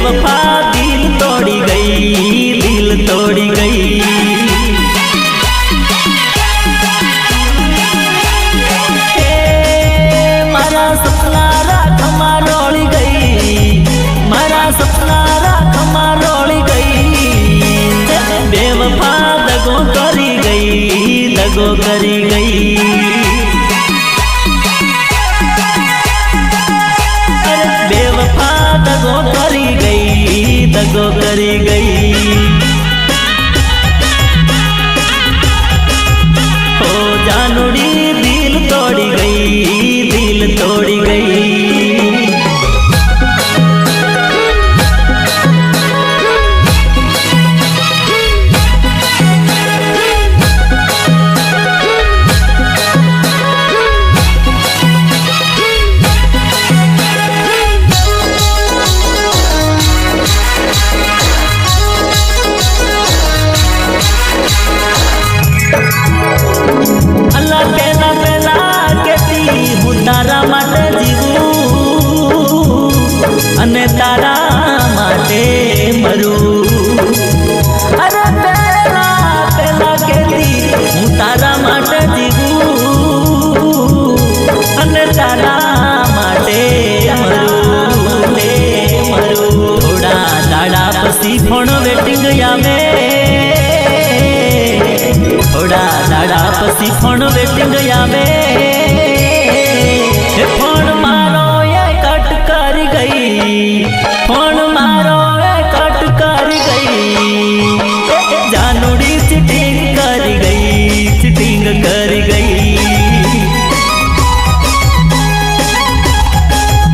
बेवफा दिल तोड़ी गई, दिल तोड़ी गई। मारा सपना राख रोड़ी गई, मारा सपना राख रोड़ी गई। बेवफा दगो करी गई, दगो करी गई। बेवफा दगो करी गई, दगो करी गई। हो जानूड़ी दिल तोड़ी गई, दिल तोड़ी गई। अल्लाह पहला पहला कहती हूँ तारा माटे जीवू अने तारा माटे मरू। अरे पहला पहला कहती हूँ तारा माटे जीवू अने तारा माटे मरू, मरू। थोड़ा दाड़ा पसी फोन वेटिंग आवे, थोड़ा दाड़ा पसी फोन वेटिंग आवे। फोन मारो ये कट कर गई, फोन मारो ये कट कर गई। जानूड़ी चिटिंग कर गई, चिटिंग कर गई।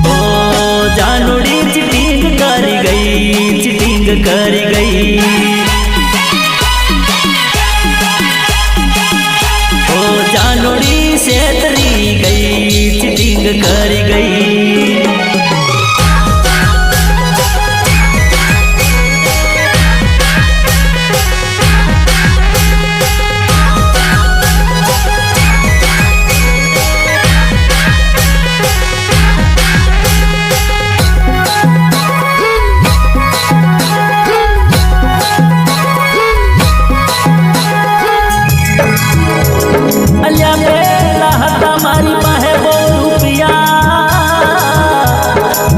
ओ जानूड़ी चिटिंग कर गई, चिटिंग कर गई। जानूड़ी सेतरी गई, चिटिंग कर गई। अलिया पेला हता मारी पाहे बो रुपिया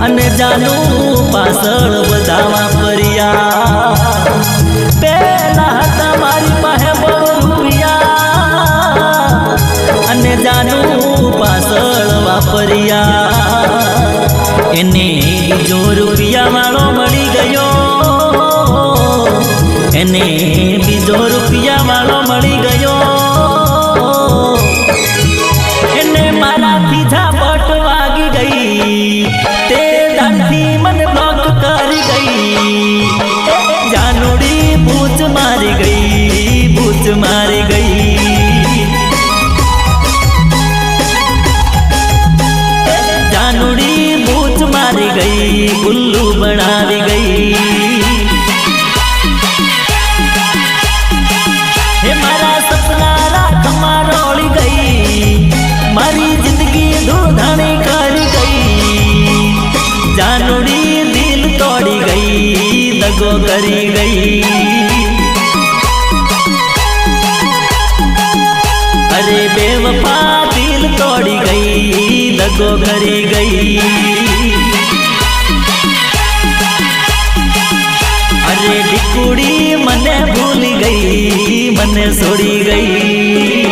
अने जानू पासळ बधावा परिया। पेला हता मारी पाहे बो रुपिया अने जानू पासळ वापरिया। एने बीजो रुपिया वाळो मळी गयो, एने बीजो रुपिया वाळो मळी गयो। झापट वागी गई, ते धरती मन ब्लॉक कर गई। जानूड़ी बूझ मारी गई, बूझ मारी गई। जानूड़ी बूझ मारी गई, गुल्लू बनावी गई। हे मारा सपना राख रोड़ी गई, मारी जिंदगी धूधानी कर गई। जानूड़ी दिल तोड़ी गई, दगो करी गई। अरे बेवफा दिल तोड़ी गई, दगो करी गई। अरे डिकुड़ी मने भूल गई, मने छोड़ी गई।